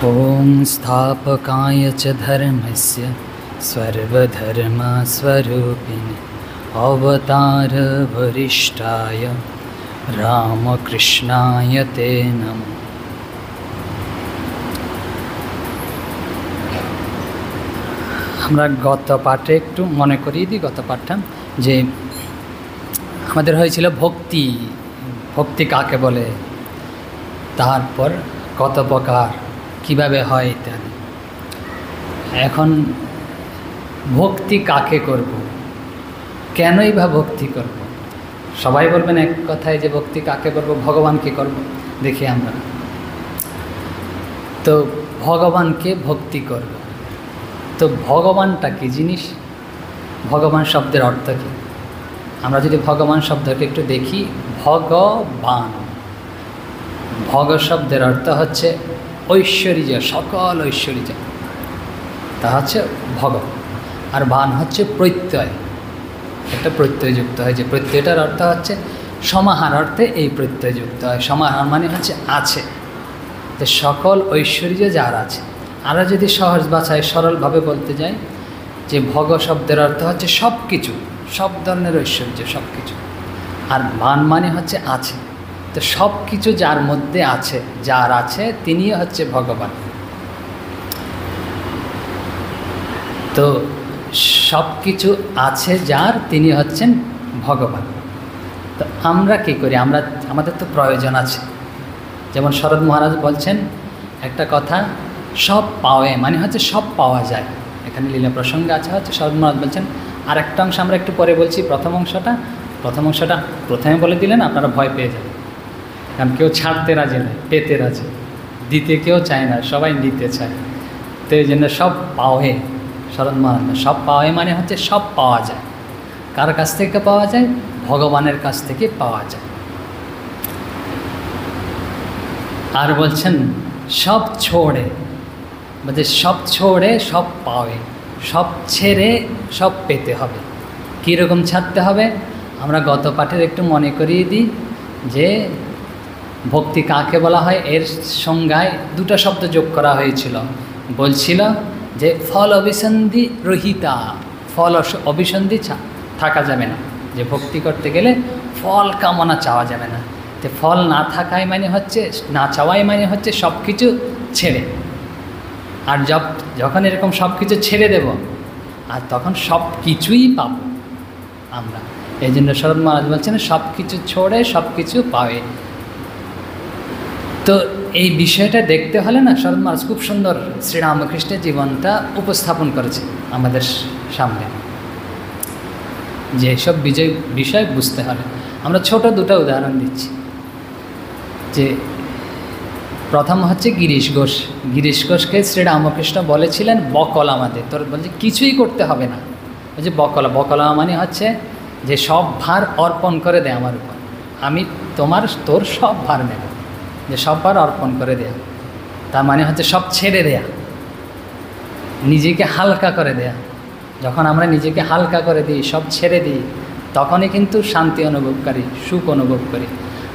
ॐ स्थापकाय च धर्मस्य सर्वधर्मस्वरूपिणे अवतारवरिष्ठाय रामकृष्णाय ते नमः। আমরা গত পাঠে একটু মনে করিয়ে দিই, গত পাঠটা যে আমাদের হয়েছিল ভক্তি, ভক্তি কাকে বলে, তারপর কত প্রকার, কিভাবে হয় ইত্যাদি। এখন ভক্তি কাকে করব, কেনই বা ভক্তি করব? সবাই বলবেন এক কথায় যে ভক্তি কাকে করব, ভগবানকে করব। দেখি আমরা তো ভগবানকে ভক্তি করব, তো ভগবানটা কি জিনিস, ভগবান শব্দের অর্থ কী? আমরা যদি ভগবান শব্দকে একটু দেখি, ভগবান, ভগ শব্দের অর্থ হচ্ছে ঐশ্বর্য, সকল ঐশ্বর্য, তা হচ্ছে ভগ। আর বান হচ্ছে প্রত্যয়, একটা প্রত্যয়যুক্ত হয়, যে প্রত্যয়টার অর্থ হচ্ছে সমাহার অর্থে এই প্রত্যয়যুক্ত হয়। সমাহার মানে হচ্ছে আছে, যে সকল ঐশ্বর্য যার আছে। আমরা যদি সহজ ভাষায় সরলভাবে বলতে যাই, যে ভগ শব্দের অর্থ হচ্ছে সব কিছু, সব ধরনের ঐশ্বর্য, সব কিছু। আর বান মানে হচ্ছে আছে, তো সব কিছু যার মধ্যে আছে, যার আছে তিনি হচ্ছে ভগবান। তো সব কিছু আছে যার, তিনি হচ্ছেন ভগবান। তো আমরা কী করি, আমাদের তো প্রয়োজন আছে। যেমন শরৎ মহারাজ বলছেন একটা কথা, সব পাওয়ে মানে হচ্ছে সব পাওয়া যায়। এখানে লীলা প্রসঙ্গে আছে হচ্ছে শরৎ মহারাজ বলছেন। আর একটা অংশ আমরা একটু পরে বলছি, প্রথম অংশটা প্রথমে বলে দিলেন আপনারা ভয় পেয়ে যাবেন। কারণ কেউ ছাড়তে রাজি নয়, পেতে রাজি, দিতে কেউ চায় না, সবাই নিতে চায়। তো এই জন্য সব পাওয়ে, শরৎ মহারাজ সব পাওয়ে মানে হচ্ছে সব পাওয়া যায়। কার কাছ থেকে পাওয়া যায়? ভগবানের কাছ থেকে পাওয়া যায়। আর বলছেন সব ছোড়ে, বলছে সব ছোড়ে সব পাওয়ে, সব ছেড়ে সব পেতে হবে। কীরকম ছাড়তে হবে? আমরা গত পাঠের একটু মনে করিয়ে দিই যে ভক্তি কাকে বলা হয়, এর সংজ্ঞায় দুটো শব্দ যোগ করা হয়েছিল। বলছিল যে ফল অভিসন্ধি রহিতা, ফল অভিসন্ধি থাকা যাবে না, যে ভক্তি করতে গেলে ফল কামনা চাওয়া যাবে না। তো ফল না থাকাই মানে হচ্ছে, না চাওয়াই মানে হচ্ছে সব কিছু ছেড়ে। আর যখন এরকম সব কিছু ছেড়ে দেব, আর তখন সব কিছুই পাব আমরা। এই জন্য শরৎ মহারাজ বলছেন সব কিছু ছোড়ে সব কিছু পাবে। তো এই বিষয়টা দেখতে হলে না, শরৎ মহারাজ খুব সুন্দর শ্রীরামকৃষ্ণের জীবনটা উপস্থাপন করেছে আমাদের সামনে, যে সব বিষয় বুঝতে হবে। আমরা ছোট দুটো উদাহরণ দিচ্ছি। যে প্রথম হচ্ছে গিরিশ ঘোষ। গিরিশ ঘোষকে শ্রীরামকৃষ্ণ বলেছিলেন বকলা, আমাদের তোর বলছে কিছুই করতে হবে না। বলছে বকলা মানে হচ্ছে যে সব ভার অর্পণ করে দেয় আমার উপর, আমি তোর সব ভার নেব, যে সব ভার অর্পণ করে দেয়া, তার মানে হচ্ছে সব ছেড়ে দেয়া, নিজেকে হালকা করে দেয়া। যখন আমরা নিজেকে হালকা করে দিই, সব ছেড়ে দিই, তখনই কিন্তু শান্তি অনুভব করি, সুখ অনুভব করি,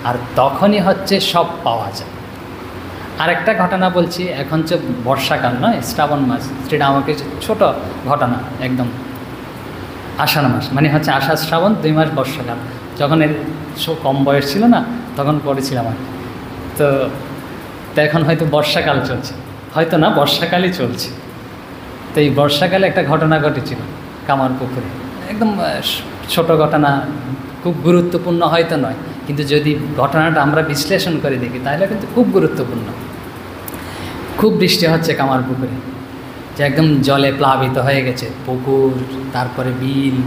আর তখনই হচ্ছে সব পাওয়া যায়। আরেকটা ঘটনা বলছি, এখন হচ্ছে বর্ষাকাল নয়, শ্রাবণ মাস। শ্রীরামকৃষ্ণ ছোট ঘটনা, একদম আষাঢ় মাস, মানে হচ্ছে আষাঢ় শ্রাবণ 2 মাস বর্ষাকাল। যখন এর কম বয়স ছিল না, তখন পড়েছিলাম আর। তো এখন হয়তো বর্ষাকাল চলছে, হয়তো না, বর্ষাকালই চলছে। তো এই বর্ষাকালে একটা ঘটনা ঘটেছিল কামারপুকুরে। একদম ছোট ঘটনা, খুব গুরুত্বপূর্ণ হয়তো নয়, কিন্তু যদি ঘটনাটা আমরা বিশ্লেষণ করে দেখি তাহলে কিন্তু খুব গুরুত্বপূর্ণ। খুব বৃষ্টি হচ্ছে কামারপুকুরে, যে একদম জলে প্লাবিত হয়ে গেছে পুকুর, তারপরে বিল,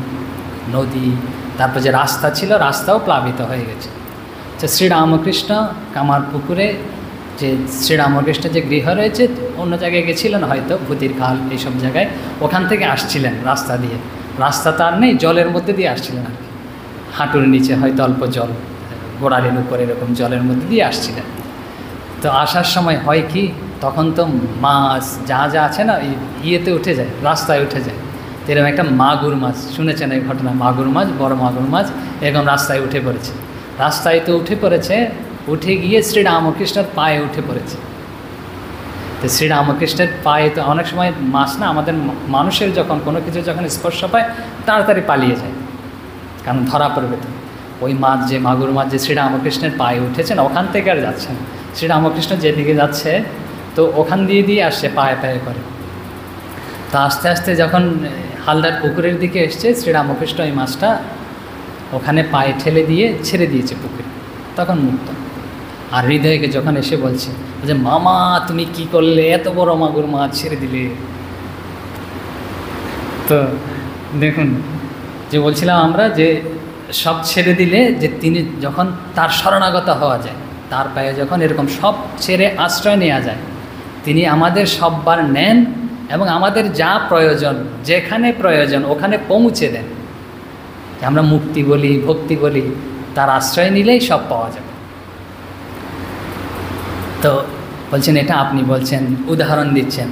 নদী, তারপর যে রাস্তা ছিল রাস্তাও প্লাবিত হয়ে গেছে। তো শ্রীরামকৃষ্ণ কামারপুকুরে, যে শ্রীরামকৃষ্ণ যে গৃহ রয়েছে, অন্য জায়গায় গেছিলেন হয়তো, ভূতির খাল এইসব জায়গায়, ওখান থেকে আসছিলেন রাস্তা দিয়ে। রাস্তা তার নেই, জলের মধ্যে দিয়ে আসছিলেন আর কি, হাঁটুর নিচে হয়তো অল্প জল, গোড়ালির উপরে এরকম জলের মধ্যে দিয়ে আসছিলেন। তো আসার সময় হয় কি, তখন তো মাছ যা আছে না ইয়েতে উঠে যায়, রাস্তায় উঠে যায়। তো এরকম একটা মাগুর মাছ, শুনেছেন এই ঘটনা, মাগুর মাছ, বড় মাগুর মাছ এরকম রাস্তায় উঠে পড়েছে। রাস্তায় তো উঠে পড়েছে, উঠে গিয়ে শ্রীরামকৃষ্ণের পায়ে উঠে পড়েছে। তো শ্রীরামকৃষ্ণের পায়ে তো অনেক সময় মাছ না, আমাদের মানুষের যখন কোনো কিছু যখন স্পর্শ পায় তাড়াতাড়ি পালিয়ে যায়, কারণ ধরা পড়বে তো। ওই মাছ, যে মাগুর মাছ যে শ্রীরামকৃষ্ণের পায়ে উঠেছেন, ওখান থেকে আর যাচ্ছেন। শ্রীরামকৃষ্ণ যেদিকে যাচ্ছে তো ওখান দিয়ে আসছে পায়ে পায়ে করে। তো আস্তে আস্তে যখন হালদার পুকুরের দিকে এসছে, শ্রীরামকৃষ্ণ ওই মাছটা ওখানে পায়ে ঠেলে দিয়ে ছেড়ে দিয়েছে পুকুরে, তখন মুক্ত। আর হৃদয়কে যখন এসে বলছে যে মামা তুমি কি করলে, এত বড় মাগুর মাছ ছেড়ে দিলে। তো দেখুন, যে বলছিলাম আমরা যে সব ছেড়ে দিলে, যে তিনি যখন তার শরণাগত হওয়া যায়, তার পায়ে যখন এরকম সব ছেড়ে আশ্রয় নেওয়া যায়, তিনি আমাদের সববার নেন এবং আমাদের যা প্রয়োজন, যেখানে প্রয়োজন ওখানে পৌঁছে দেন। আমরা মুক্তি বলি, ভক্তি বলি, তার আশ্রয় নিলেই সব পাওয়া যাবে। তো বলছেন এটা আপনি বলছেন, উদাহরণ দিচ্ছেন।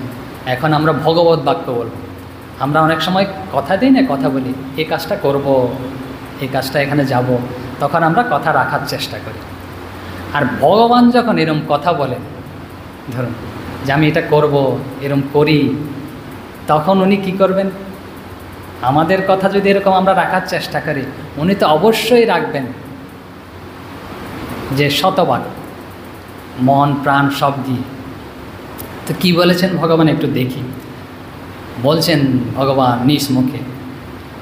এখন আমরা ভগবত বাক্য বলব। আমরা অনেক সময় কথা দিই না, কথা বলি এই কাজটা করব, এই কাজটা এখানে যাব, তখন আমরা কথা রাখার চেষ্টা করি। আর ভগবান যখন এরম কথা বলেন, ধরুন যে আমি এটা করব, এরম করি, তখন উনি কি করবেন? আমাদের কথা যদি এরকম আমরা রাখার চেষ্টা করি, উনি তো অবশ্যই রাখবেন যে শতভাগ মন প্রাণ সব দিয়ে। তো কী বলেছেন ভগবান একটু দেখি। বলছেন ভগবান নিজ মুখে,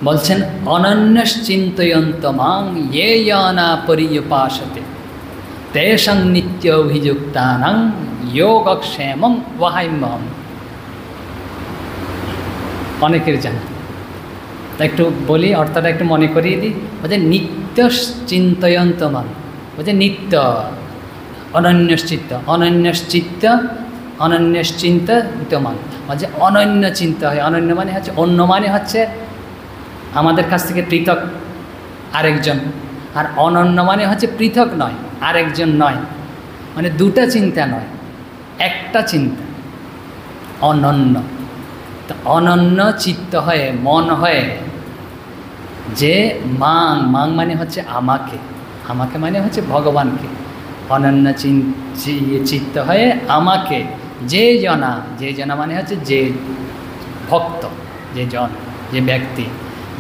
বলছেন অনন্যশ্চিন্তয়ন্ত মাং ইয়ে ইয়ানা পরিউপাসতে তেষাং নিত্য অভিযুক্তানাং যোগক্ষেমং ওয়াহাম্যহম। অনেকের জানা, তা একটু বলি, অর্থটা একটু মনে করিয়ে দিই। বলছে নিত্য চিন্তয়ন্ত মাং, বলছে নিত্য অনন্যশ্চিত্ত, অনন্যশ্চিত্ত অনন্যশ্চিন্তমান, বলছে অনন্য চিন্তা হয়। অনন্য মানে হচ্ছে অন্য, মানে হচ্ছে আমাদের কাছ থেকে পৃথক আরেকজন, আর অনন্য মানে হচ্ছে পৃথক নয়, আরেকজন নয়, মানে দুটা চিন্তা নয়, একটা চিন্তা, অনন্য। তো অনন্য চিত্ত হয়ে, মন হয়ে, যে মাং, মাং মানে হচ্ছে আমাকে, আমাকে মানে হচ্ছে ভগবানকে, অনন্য চিত্ত হয়ে আমাকে, যে জনা, যে জনা মানে হচ্ছে যে ভক্ত, যে জন, যে ব্যক্তি,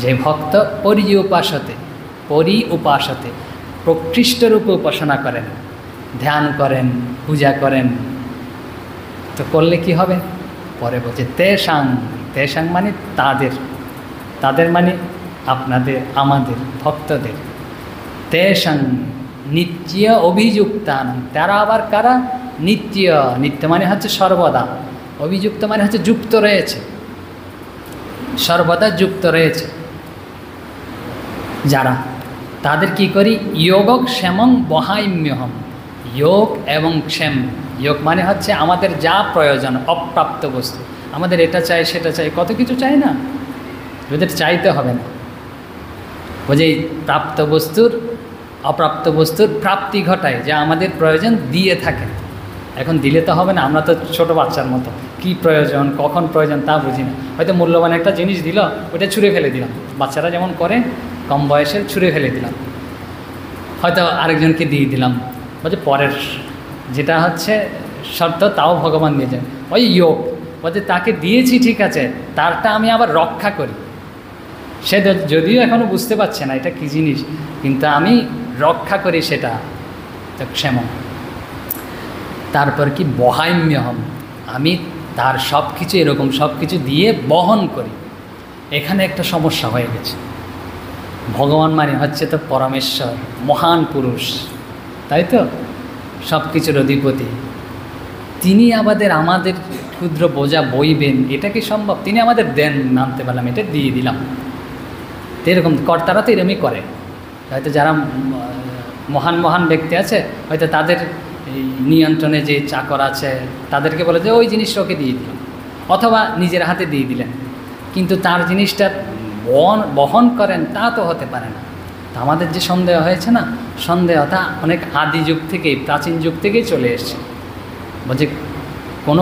যে ভক্ত পরিউপাসতে, পরিউপাসতে প্রকৃষ্ট রূপে উপাসনা করেন, ধ্যান করেন, পূজা করেন। তো করলে কি হবে? পরে বলছে তেষাং, তেষাং মানে তাদের, তাদের মানে আপনাদের, আমাদের ভক্তদের। তেষাং নিত্য অভিযুক্তান, তারা আবার কারা? নিত্য, নিত্য মানে হচ্ছে সর্বদা, অভিযুক্ত মানে হচ্ছে যুক্ত রয়েছে, সর্বদা যুক্ত রয়েছে যারা, তাদের কি করি? যোগক্ষেমং বহাম্যহম, যোগ এবং ক্ষেম। যোগ মানে হচ্ছে আমাদের যা প্রয়োজন, অপ্রাপ্ত বস্তু, আমাদের এটা চাই সেটা চাই, কত কিছু চাই না, ওদের চাইতে হবে না। বুঝে প্রাপ্ত বস্তুর, অপ্রাপ্ত বস্তুর প্রাপ্তি ঘটায়, যা আমাদের প্রয়োজন দিয়ে থাকে। এখন দিলে তো হবে না, আমরা তো ছোট বাচ্চার মতো, কি প্রয়োজন, কখন প্রয়োজন তা বুঝি না। হয়তো মূল্যবান একটা জিনিস দিল, ওটা ছুঁড়ে ফেলে দিলাম, বাচ্চারা যেমন করে, কম বয়সে ছুঁড়ে ফেলে দিলাম, হয়তো আরেকজনকে দিয়ে দিলাম। বলছে পরের যেটা হচ্ছে শর্ত, তাও ভগবান দিয়েছেন। ওই যোগ বলছে তাকে দিয়েছি ঠিক আছে, তারটা আমি আবার রক্ষা করি। সে যদিও এখনও বুঝতে পারছে না এটা কী জিনিস, কিন্তু আমি রক্ষা করি সেটা, তো ক্ষেম। তারপর কি? বহাম্যহম, আমি তার সব কিছু, এরকম সব কিছু দিয়ে বহন করি। এখানে একটা সমস্যা হয়ে গেছে। ভগবান মানে হচ্ছে তো পরমেশ্বর, মহান পুরুষ, তাই তো, সব কিছুর অধিপতি। তিনি আমাদের ক্ষুদ্র বোঝা বইবেন, এটা কি সম্ভব? তিনি আমাদের দেন, মানতে পারলাম, এটা দিয়ে দিলাম। তো এরকম কর্তারা তো এরকমই করে। হয়তো যারা মহান মহান ব্যক্তি আছে, হয়তো তাদের নিয়ন্ত্রণে যে চাকর আছে, তাদেরকে বলে যে ওই জিনিসটা ওকে দিয়ে দিলাম, অথবা নিজের হাতে দিয়ে দিলেন, কিন্তু তার জিনিসটা বহন করেন তা তো হতে পারে না। তা আমাদের যে সন্দেহ হয়েছে না, সন্দেহটা অনেক আদি যুগ থেকেই, প্রাচীন যুগ থেকেই চলে এসছে। বলছে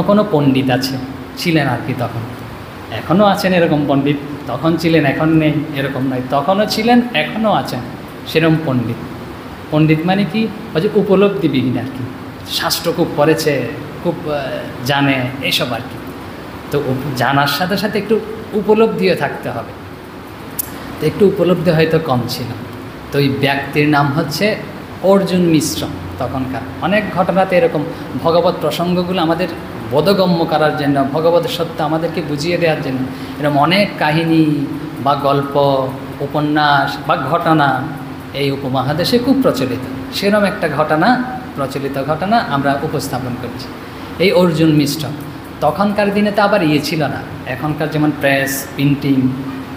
কোনো পণ্ডিত আছে, ছিলেন আর কি তখন, এখনও আছেন এরকম পণ্ডিত, তখন ছিলেন এখন নেই এরকম নয়, তখনও ছিলেন এখনও আছেন সেরকম পণ্ডিত। পণ্ডিত মানে কি? বলছে উপলব্ধিবিহীন আর কি, শাস্ত্র খুব পড়েছে, খুব জানে, এইসব আর কি। তো জানার সাথে সাথে একটু উপলব্ধিও থাকতে হবে। তো একটু উপলব্ধি হয়তো কম ছিল। তো ওই ব্যক্তির নাম হচ্ছে অর্জুন মিশ্র। তখনকার অনেক ঘটনাতে এরকম ভগবত প্রসঙ্গগুলো আমাদের বোধগম্য করার জন্য, ভগবতের সত্য আমাদেরকে বুঝিয়ে দেওয়ার জন্য এরকম অনেক কাহিনী বা গল্প, উপন্যাস বা ঘটনা এই উপমহাদেশে খুব প্রচলিত। সেরকম একটা ঘটনা, প্রচলিত ঘটনা আমরা উপস্থাপন করছি। এই অর্জুন মিশ্র, তখনকার দিনে তো আবার ছিল না, এখনকার যেমন প্রেস, প্রিন্টিং,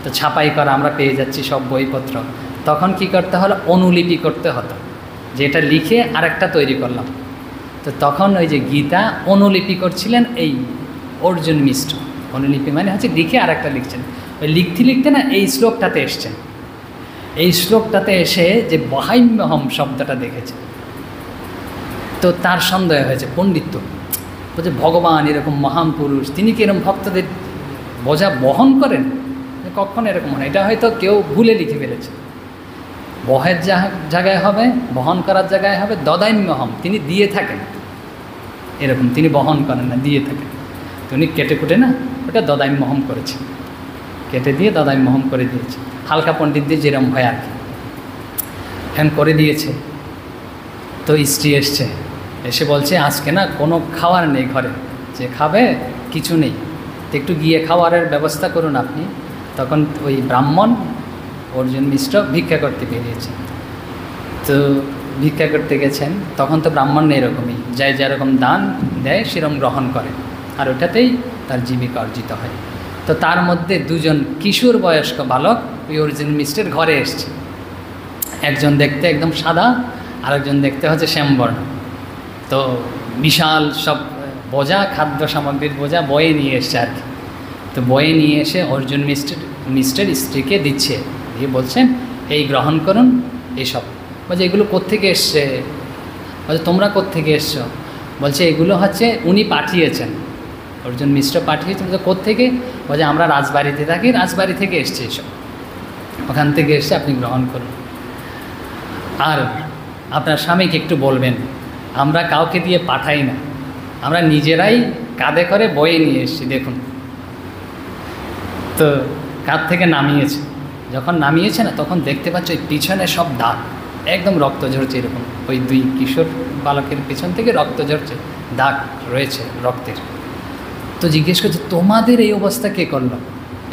তো ছাপাই করা আমরা পেয়ে যাচ্ছি সব বইপত্র। তখন কি করতে হলো, অনুলিপি করতে হতো, যেটা লিখে আরেকটা তৈরি করলাম। তো তখন ওই যে গীতা অনুলিপি করছিলেন এই অর্জুন মিশ্র। অনুলিপি মানে হচ্ছে লিখে আরেকটা লিখছেন। ওই লিখতে লিখতে না এই শ্লোকটাতে এসছেন। এই শ্লোকটাতে এসে যে বহাম্যহম শব্দটা দেখেছে, তো তার সন্দেহ হয়েছে, পণ্ডিত্য বলছে ভগবান এরকম মহান পুরুষ, তিনি কি এরকম ভক্তদের বোঝা বহন করেন? কখন এরকম হয়? এটা হয়তো কেউ ভুলে লিখে ফেলেছে। বহের জায়গায় হবে, বহন করার জায়গায় হবে দদাম্যহম, তিনি দিয়ে থাকেন, এরকম তিনি বহন করেন না, দিয়ে থাকেন। তো উনি কেটে কুটে না ওটা দদাম্যহম করেছে, কেটে দিয়ে দদাম্যহম করে দিয়েছে। হালকা পণ্ডিত দিয়ে যেরকম হয় আর কি, এখন করে দিয়েছে। তো স্ত্রী এসছে, এসে বলছে আজকে না কোনো খাওয়ার নেই ঘরে, যে খাবে কিছু নেই, তো একটু গিয়ে খাওয়ারের ব্যবস্থা করুন আপনি। তখন ওই ব্রাহ্মণ অর্জুন মিশ্র ভিক্ষা করতে বেরিয়েছে। তো ভিক্ষা করতে গেছেন, তখন তো ব্রাহ্মণ এরকমই, যাই যেরকম দান দেয় সেরকম গ্রহণ করে, আর ওটাতেই তার জীবিকা অর্জিত হয়। তো তার মধ্যে দুজন কিশোর বয়স্ক বালক ওই অর্জুন মিশ্রের ঘরে এসছে। একজন দেখতে একদম সাদা, আরেকজন দেখতে হচ্ছে শ্যামবর্ণ। তো বিশাল সব বোঝা, খাদ্য সামগ্রীর বোঝা বয়ে নিয়ে এসছে আর কি। তো বয়ে নিয়ে এসে অর্জুন মিশ্রের স্ত্রীকে দিচ্ছে, দিয়ে বলছেন এই গ্রহণ করুন এইসব। বলছে এগুলো কোত্থেকে এসছে? বলছে তোমরা কোত্থেকে এসছো? বলছে এগুলো হচ্ছে উনি পাঠিয়েছেন, অর্জুন মিশ্র পাঠিয়েছেন। বলছে কোত্থেকে? বলছে আমরা রাজবাড়িতে থাকি, রাজবাড়ি থেকে এসছে এসব, ওখান থেকে এসছে, আপনি গ্রহণ করুন। আর আপনার স্বামীকে একটু বলবেন আমরা কাউকে দিয়ে পাঠাই না, আমরা নিজেরাই কাঁধে করে বয়ে নিয়ে এসেছি, দেখুন। তো কাঁধ থেকে নামিয়েছে, যখন নামিয়েছে না তখন দেখতে পাচ্ছ ওই পিছনে সব দাগ, একদম রক্ত ঝরছে এরকম, ওই দুই কিশোর বালকের পিছন থেকে রক্ত ঝরছে, দাগ রয়েছে রক্তের। তো জিজ্ঞেস করছে তোমাদের এই অবস্থা কে করলো?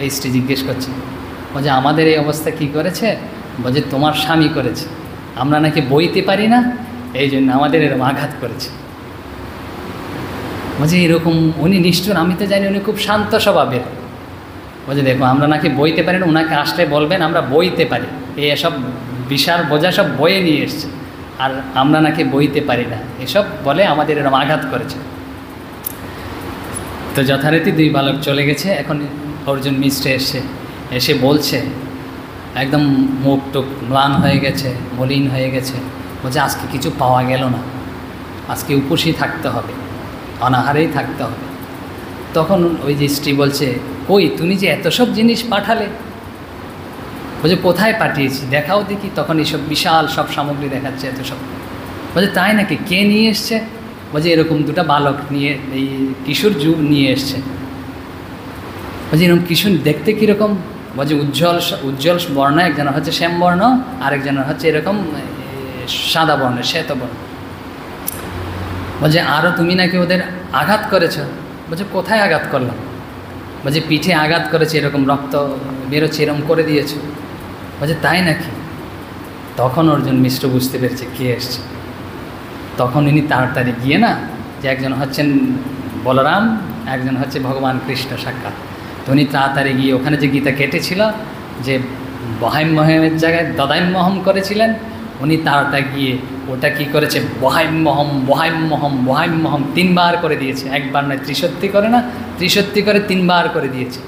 এই স্ত্রী জিজ্ঞেস করছে, বলছে আমাদের এই অবস্থা কি করেছে? বলছে তোমার স্বামী করেছে, আমরা নাকি বইতে পারি না, এই জন্য আমাদের এরকম আঘাত করেছে। বলছে এরকম উনি নিষ্ঠুর, আমি তো জানি উনি খুব শান্ত স্বভাবের। বলছে দেখো আমরা নাকি বইতে পারি না, ওনাকে আসলে বলবেন আমরা বইতে পারি, এই এসব বিশাল বোঝা সব বয়ে নিয়ে এসছে, আর আমরা নাকি বইতে পারি না, এসব বলে আমাদের এরকম আঘাত করেছে। তো যথারীতি দুই বালক চলে গেছে। এখন অর্জুন মিশ্র এসে বলছে, একদম মুখ টুক ম্লান হয়ে গেছে, মলিন হয়ে গেছে। বলছে আজকে কিছু পাওয়া গেল না, আজকে উপসী থাকতে হবে, অনাহারেই থাকতে হবে। তখন ওই যে স্ত্রী বলছে কই তুমি যে এত সব জিনিস পাঠালে? বলছে কোথায় পাঠিয়েছি দেখাও দেখি। তখন এইসব বিশাল সব সামগ্রী দেখাচ্ছে, এত সব। বলছে তাই নাকি, কে নিয়ে এসছে? বলছে এরকম দুটো বালক নিয়ে, এই কিশোর যুগ নিয়ে এসছে। বলছে এরকম কিশোর দেখতে কীরকম? বলছে উজ্জ্বল বর্ণ, একজনের হচ্ছে শ্যামবর্ণ, আরেকজনের হচ্ছে এরকম সাদা বর্ণের, শ্বেতবর্ণ। বলছে আরও তুমি নাকি ওদের আঘাত করেছ? বলছে কোথায় আঘাত করলাম? বলছে পিঠে আঘাত করেছে, এরকম রক্ত বেরোচ্ছে, এরকম করে দিয়েছে। বলছে তাই নাকি? তখন অর্জুন মিশ্র বুঝতে পেরেছে কে এসছে। তখন উনি তাড়াতাড়ি গিয়ে না, যে একজন হচ্ছেন বলরাম, একজন হচ্ছে ভগবান কৃষ্ণ সাক্ষাৎ। তো উনি তাড়াতাড়ি গিয়ে ওখানে যে গীতা কেটেছিল, যে বহাম্যহমের জায়গায় দদাম্যহম করেছিলেন, উনি তাড়াতাড়ি গিয়ে ওটা কি করেছে, বহাম্যহম বহাম্যহম বহাম্যহম 3 বার করে দিয়েছে। একবার নয়, 63 করে না, 63 করে 3 বার করে দিয়েছে।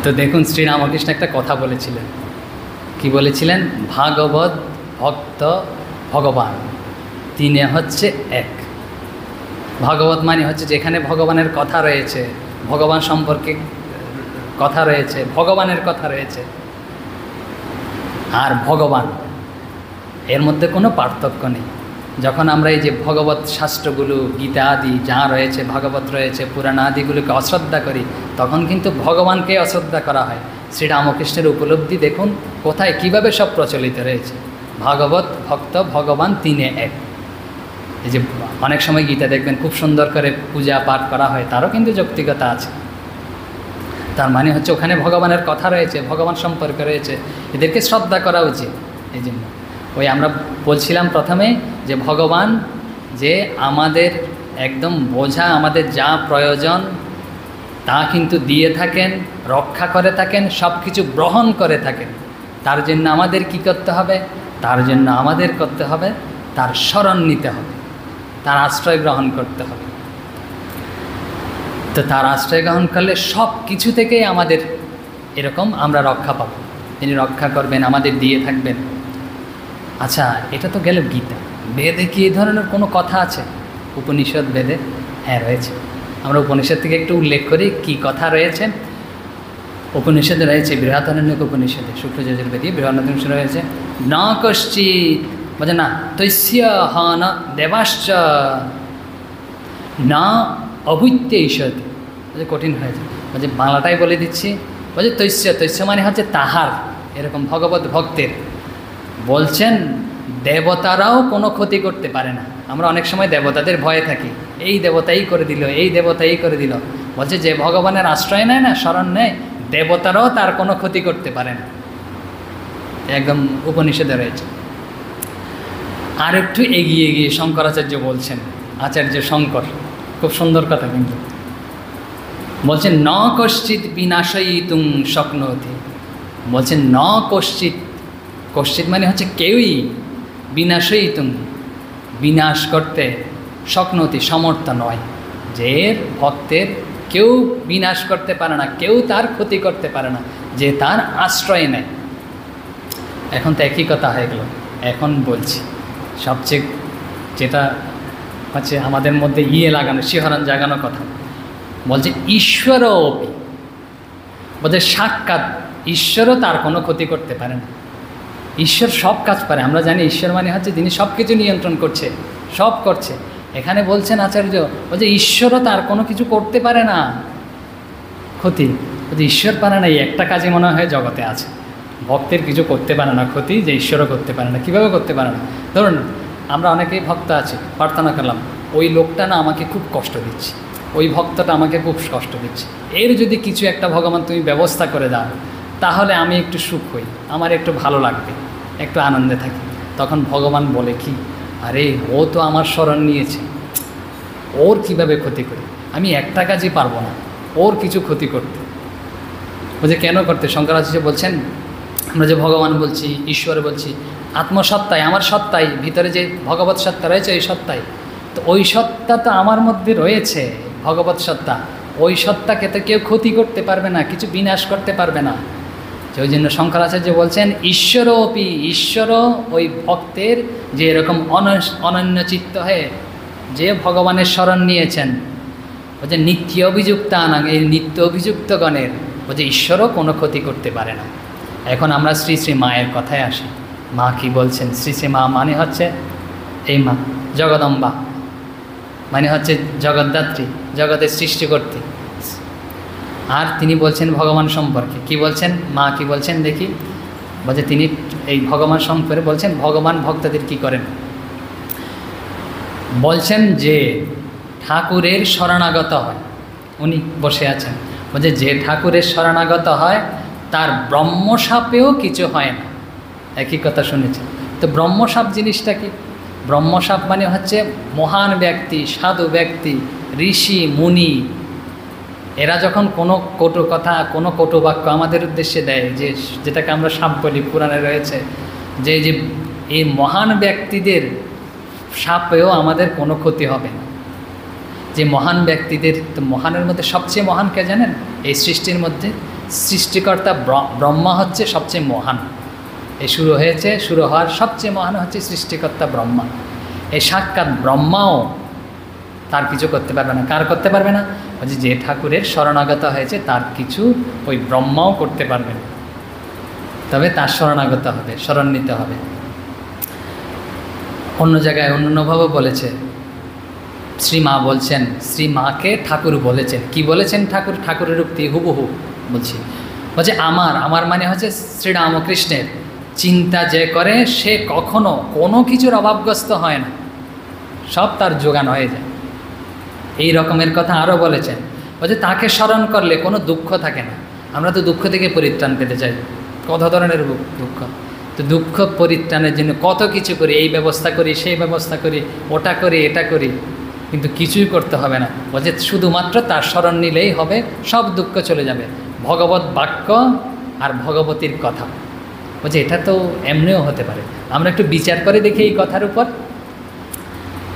তো দেখুন শ্রীরামকৃষ্ণ একটা কথা বলেছিলেন, কি বলেছিলেন? ভাগবত ভক্ত ভগবান তিনে হচ্ছে এক। ভাগবত মানে হচ্ছে যেখানে ভগবানের কথা রয়েছে, ভগবান সম্পর্কে কথা রয়েছে, ভগবানের কথা রয়েছে। আর ভগবান, এর মধ্যে কোনো পার্থক্য নেই। যখন আমরা এই যে ভগবত শাস্ত্রগুলো, গীতা আদি যা রয়েছে, ভাগবত রয়েছে, পুরাণ আদিগুলোকে অশ্রদ্ধা করি, তখন কিন্তু ভগবানকে অশ্রদ্ধা করা হয়। শ্রীরামকৃষ্ণের উপলব্ধি দেখুন কোথায় কিভাবে সব প্রচলিত রয়েছে। ভাগবত, ভক্ত, ভগবান তিনে এক। এই যে অনেক সময় গীতা দেখবেন খুব সুন্দর করে পূজা পাঠ করা হয়, তারও কিন্তু যৌক্তিকতা আছে। তার মানে হচ্ছে ওখানে ভগবানের কথা রয়েছে, ভগবান সম্পর্কে রয়েছে, এদেরকে শ্রদ্ধা করা উচিত। এই জন্য ওই আমরা বলছিলাম প্রথমে যে ভগবান যে আমাদের একদম বোঝা, আমাদের যা প্রয়োজন তা কিন্তু দিয়ে থাকেন, রক্ষা করে থাকেন, সব কিছু গ্রহণ করে থাকেন। তার জন্য আমাদের কি করতে হবে? তার জন্য আমাদের করতে হবে তার শরণ নিতে হবে, তার আশ্রয় গ্রহণ করতে হবে। তো তার আশ্রয় গ্রহণ করলে সব কিছু থেকেই আমাদের এরকম আমরা রক্ষা পাবো। তিনি রক্ষা করবেন, আমাদের দিয়ে থাকবেন। আচ্ছা, এটা তো গেল গীতা। বেদে কি এই ধরনের কোনো কথা আছে? উপনিষদ বেদে? হ্যাঁ, রয়েছে। আমরা উপনিষদ থেকে একটু উল্লেখ করি কি কথা রয়েছে। উপনিষদে রয়েছে বৃহদারণ্যক উপনিষদে, শুক্ল যজুর্বেদী বৃহদারণ্যক রয়েছে না কশ্চিৎ, বলছে না তৈস্য হন দেবাশ্চ না অভূত্যৈষতি। বলছে কঠিন হয়েছে, বলছে বাংলাটাই বলে দিচ্ছি। বলছে তৈস্য, তৈস্য মানে হচ্ছে তাহার, এরকম ভগবত ভক্তের। বলছেন দেবতারাও কোনো ক্ষতি করতে পারে না। আমরা অনেক সময় দেবতাদের ভয়ে থাকি, এই দেবতাই করে দিল, এই দেবতাই করে দিল। বলছে যে ভগবানের আশ্রয় নেয় না, শরণ নেয়, দেবতারাও তার কোনো ক্ষতি করতে পারে না। একদম উপনিষদে রয়েছে। আর একটু এগিয়ে গিয়ে শঙ্করাচার্য বলছেন, আচার্য শঙ্কর, খুব সুন্দর কথা কিন্তু বলছেন ন কশ্চিৎ বিনাশয়িতুং শক্নোতি। বলছেন ন কশ্চিৎ, কশ্চিৎ মানে হচ্ছে কেউই, বিনাশয়িতুং বিনাশ করতে, শক্নোতি সমর্থ নয়। যে ভক্তের কেউ বিনাশ করতে পারে না, কেউ তার ক্ষতি করতে পারে না, যে তার আশ্রয় নেয়। এখন তো একই কথা হয়ে গেল। এখন বলছি সবচেয়ে যেটা হচ্ছে আমাদের মধ্যে লাগানো, শিহরণ জাগানো কথা, বলছে ঈশ্বর অপি। বলছে সাক্ষাৎ ঈশ্বরও তার কোনো ক্ষতি করতে পারে না। ঈশ্বর সব কাজ পারে। আমরা জানি ঈশ্বর মানে হচ্ছে যিনি সব কিছু নিয়ন্ত্রণ করছে, সব করছে। এখানে বলছেন আচার্য, বলছে ঈশ্বরও তার কোনো কিছু করতে পারে না ক্ষতি। বলছে ঈশ্বর পারে না, এই একটা কাজই মনে হয় জগতে আছে, ভক্তের কিছু করতে পারে না ক্ষতি, যে ঈশ্বরও করতে পারে না। কীভাবে করতে পারে না? ধরুন আমরা অনেকেই ভক্ত আছে, প্রার্থনা করলাম ওই লোকটা না আমাকে খুব কষ্ট দিচ্ছে, ওই ভক্তটা আমাকে খুব কষ্ট দিচ্ছে, এর যদি কিছু একটা ভগবান তুমি ব্যবস্থা করে দাও, তাহলে আমি একটু সুখ হই, আমার একটু ভালো লাগবে, একটু আনন্দে থাকি। তখন ভগবান বলে কি, আরে ও তো আমার শরণ নিয়েছে, ওর কিভাবে ক্ষতি করি? আমি একটা কাজই পারবো না ওর কিছু ক্ষতি করতে। বলছে কেন করতে? শঙ্করাচার্য বলছেন আমরা যে ভগবান বলছি, ঈশ্বর বলছি, আত্মসত্তায়, আমার সত্তায়, ভিতরে যে ভগবত সত্তা রয়েছে ওই সত্তায়, তো ওই সত্তা তো আমার মধ্যে রয়েছে, ভগবত সত্তা। ওই সত্তাকে তো কেউ ক্ষতি করতে পারবে না, কিছু বিনাশ করতে পারবে না। ওই জন্য শঙ্করাচার্য বলছেন ঈশ্বরও অপি, ঈশ্বরও ওই ভক্তের যে এরকম অনন্য চিত্ত হয়ে যে ভগবানের শরণ নিয়েছেন, বলছে নিত্য অভিযুক্তানাং, এই নিত্য অভিযুক্তগণের বলছে ঈশ্বরও কোনো ক্ষতি করতে পারে না। এখন আমরা শ্রী শ্রী মায়ের কথায় আসি। মা কি বলছেন? শ্রী শ্রী মা মানে হচ্ছে এই মা জগদম্বা, মানে হচ্ছে জগদ্ধাত্রী, জগতের সৃষ্টিকর্ত্রী। আর তিনি বলছেন ভগবান সম্পর্কে কি বলছেন? মা কি বলছেন দেখি। বলছে তিনি এই ভগবান সম্পর্কে বলছেন ভগবান ভক্তদের কি করেন। বলছেন যে ঠাকুরের শরণাগত হয়, উনি বসে আছেন, বলছে যে ঠাকুরের শরণাগত হয় তার ব্রহ্মসাপেও কিছু হয় না। একই কথা শুনেছি। তো ব্রহ্মসাপ জিনিসটা কি? ব্রহ্মসাপ মানে হচ্ছে মহান ব্যক্তি, সাধু ব্যক্তি, ঋষি মুনি, এরা যখন কোনো কটু কথা, কোনো কটু বাক্য আমাদের উদ্দেশ্যে দেয়, যে যেটাকে আমরা সাপ বলি, পুরাণে রয়েছে যে যে এই মহান ব্যক্তিদের সাপেও আমাদের কোনো ক্ষতি হবে না। যে মহান ব্যক্তিদের, তো মহানের মধ্যে সবচেয়ে মহান কে জানেন? এই সৃষ্টির মধ্যে সৃষ্টিকর্তা ব্রহ্মা হচ্ছে সবচেয়ে মহান। এই শুরু হয়েছে, শুরু হওয়ার সবচেয়ে মহান হচ্ছে সৃষ্টিকর্তা ব্রহ্মা। এই সাক্ষাৎ ব্রহ্মাও তার কিছু করতে পারবে না। কার করতে পারবে না? বলছে যে ঠাকুরের শরণাগত হয়েছে তার কিছু ওই ব্রহ্মাও করতে পারবে না, তবে তার শরণাগত হবে, শরণ নিতে হবে। অন্য জায়গায় অন্যভাবে বলেছে, শ্রীমা বলছেন, শ্রীমাকে ঠাকুর বলেছেন। কি বলেছেন ঠাকুর? ঠাকুরের উক্তি হুবহু বলছি, বলছে আমার মানে হচ্ছে শ্রীরামকৃষ্ণের চিন্তা যে করে সে কখনো কোনো কিছুর অভাবগ্রস্ত হয় না, সব তার যোগান হয়ে যায়। এই রকমের কথা আরও বলেছেন, বলছে তাকে স্মরণ করলে কোনো দুঃখ থাকে না। আমরা তো দুঃখ থেকে পরিত্রাণ পেতে চাই, কত ধরনের দুঃখ। তো দুঃখ পরিত্রাণের জন্য কত কিছু করি, এই ব্যবস্থা করি, সেই ব্যবস্থা করি, ওটা করি, এটা করি, কিন্তু কিছুই করতে হবে না। বলছে শুধুমাত্র তার স্মরণ নিলেই হবে, সব দুঃখ চলে যাবে। ভগবত বাক্য আর ভগবতীর কথা, বলছে এটা তো এমনিও হতে পারে। আমরা একটু বিচার করে দেখি এই কথার উপর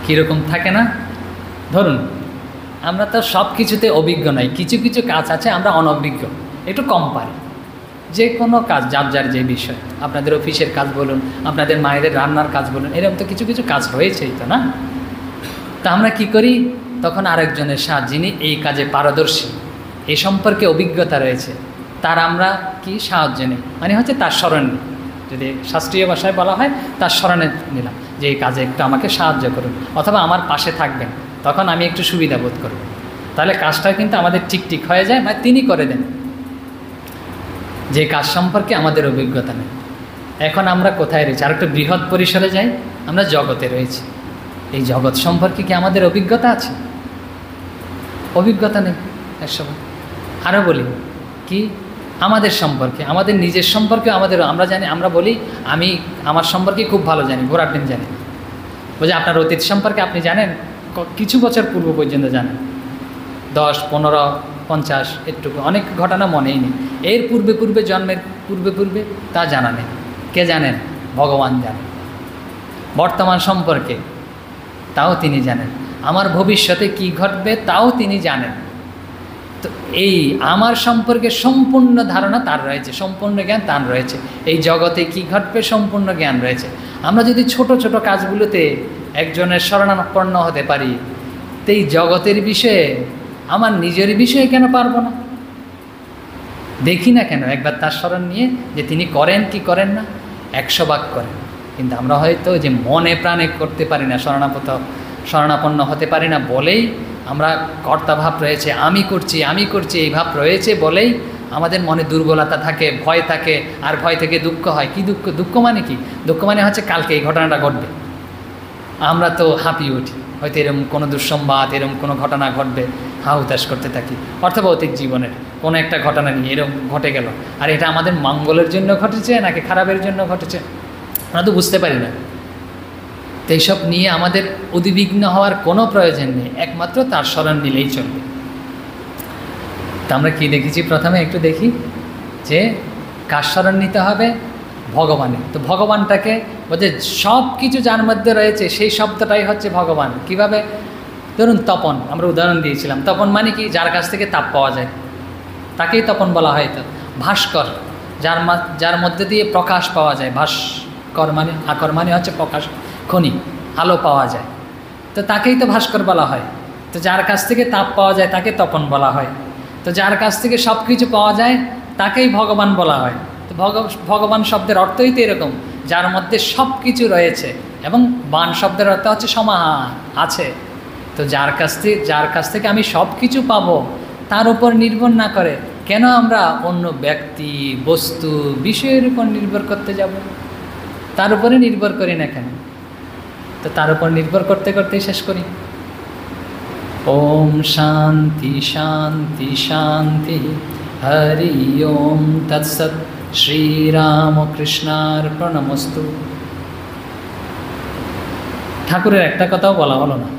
কীরকম থাকে না। ধরুন আমরা তো সব কিছুতে অভিজ্ঞ নই, কিছু কিছু কাজ আছে আমরা অনভিজ্ঞ, একটু কম পারি। যে কোনো কাজ, যার যার যে বিষয়, আপনাদের অফিসের কাজ বলুন, আপনাদের মায়েদের রান্নার কাজ বলুন, এরকম তো কিছু কিছু কাজ রয়েছেই তো না। তা আমরা কি করি, তখন আরেকজনের সাহায্য, যিনি এই কাজে পারদর্শী, এই সম্পর্কে অভিজ্ঞতা রয়েছে, তার আমরা কি সাহায্য নিই, মানে হচ্ছে তার স্মরণ নিই। যদি শাস্ত্রীয় ভাষায় বলা হয়, তার স্মরণে নিলাম যে এই কাজে একটু আমাকে সাহায্য করুন, অথবা আমার পাশে থাকবেন, তখন আমি একটু সুবিধা বোধ করব। তাহলে কাজটা কিন্তু আমাদের ঠিক হয়ে যায়, মানে তিনি করে দেন, যে কাজ সম্পর্কে আমাদের অভিজ্ঞতা নেই। এখন আমরা কোথায় রয়েছি? আর একটু বৃহৎ পরিসরে যাই, আমরা জগতে রয়েছি। এই জগৎ সম্পর্কে কি আমাদের অভিজ্ঞতা আছে? অভিজ্ঞতা নেই একসময়। আরও বলি কি, আমাদের সম্পর্কে, আমাদের নিজের সম্পর্কে আমরা জানি, আমরা বলি আমি আমার সম্পর্কে খুব ভালো জানি, ঘোড়ার ডিম জানি। বলছে আপনার অতীত সম্পর্কে আপনি জানেন, কিছু বছর পূর্ব পর্যন্ত জানেন, 10, 15, 50, এটুকু, অনেক ঘটনা মনেই নেই। এর পূর্বে জন্মের পূর্বে তা জানা নেই। কে জানেন? ভগবান জানেন। বর্তমান সম্পর্কে তাও তিনি জানেন, আমার ভবিষ্যতে কি ঘটবে তাও তিনি জানেন। তো এই আমার সম্পর্কে সম্পূর্ণ ধারণা তার রয়েছে, সম্পূর্ণ জ্ঞান তার রয়েছে, এই জগতে কি ঘটবে সম্পূর্ণ জ্ঞান রয়েছে। আমরা যদি ছোট ছোট কাজগুলোতে একজনের শরণাপন্ন হতে পারি, তো এই জগতের বিষয়ে আমার নিজের বিষয়ে কেন পারবো না? দেখি না কেন একবার তার স্মরণ নিয়ে, যে তিনি করেন কি করেন না, 100 ভাগ করেন। কিন্তু আমরা হয়তো যে মনে প্রাণে করতে পারি না, শরণাপন্ন হতে পারি না বলেই আমরা কর্তাভাব রয়েছে, আমি করছি এই ভাব রয়েছে বলেই আমাদের মনে দুর্বলতা থাকে, ভয় থাকে, আর ভয় থেকে দুঃখ হয়। কি দুঃখ? দুঃখ মানে কি? দুঃখ মানে হচ্ছে কালকে এই ঘটনাটা ঘটবে, আমরা তো হাঁপিয়ে উঠি, হয়তো এরকম কোনো দুঃসংবাদ, এরকম কোনো ঘটনা ঘটবে, হুতাশ করতে থাকি। অথবা অতীত জীবনের কোনো একটা ঘটনা নিয়ে এরকম ঘটে গেল, আর এটা আমাদের মঙ্গলের জন্য ঘটেছে নাকি খারাপের জন্য ঘটেছে আমরা তো বুঝতে পারি না। তো এইসব নিয়ে আমাদের উদ্বিগ্ন হওয়ার কোনো প্রয়োজন নেই, একমাত্র তার স্মরণ নিলেই চলবে। তা আমরা কী দেখেছি? প্রথমে একটু দেখি যে কার স্মরণ নিতে হবে? ভগবানের। তো ভগবানটাকে বলছে সব কিছু যার মধ্যে রয়েছে সেই শব্দটাই হচ্ছে ভগবান। কিভাবে? ধরুন তপন, আমরা উদাহরণ দিয়েছিলাম। তপন মানে কি? যার কাছ থেকে তাপ পাওয়া যায়, তাকেই তপন বলা হয়। তো ভাস্কর, যার মধ্যে দিয়ে প্রকাশ পাওয়া যায়। ভাস্কর মানে, আকর মানে হচ্ছে প্রকাশ, খনি, আলো পাওয়া যায়, তো তাকেই তো ভাস্কর বলা হয়। তো যার কাছ থেকে তাপ পাওয়া যায় তাকে তপন বলা হয়। তো যার কাছ থেকে সব কিছু পাওয়া যায় তাকেই ভগবান বলা হয়। তো ভগবান শব্দের অর্থই তো এরকম, যার মধ্যে সব কিছু রয়েছে, এবং বান শব্দের অর্থ হচ্ছে সমাহার, আছে। তো যার কাছ থেকে আমি সব কিছু পাবো, তার উপর নির্ভর না করে কেন আমরা অন্য ব্যক্তি, বস্তু, বিষয়ের উপর নির্ভর করতে যাব? তার উপরে নির্ভর করি না কেন? তো তার উপর নির্ভর করতে করতেই শেষ করি। ওম শান্তি শান্তি শান্তি, হরি ওম তৎসৎ, শ্রীরামকৃষ্ণার্পণমস্তু। ঠাকুরের একটা কথাও বলা হলো না।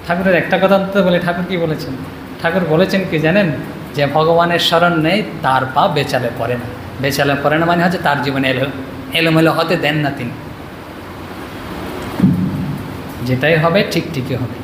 ঠাকুরের একটা কথা তো বলে, ঠাকুর কি বলেছেন? ঠাকুর বলেছেন কি জানেন? যে ভগবানের শরণ নেই তার পা বেচালে পড়ে না। বেচালে পড়ে না মানে হচ্ছে তার জীবনে এলোমেলো হতে দেন না তিনি। যেটাই হবে ঠিকই হবে।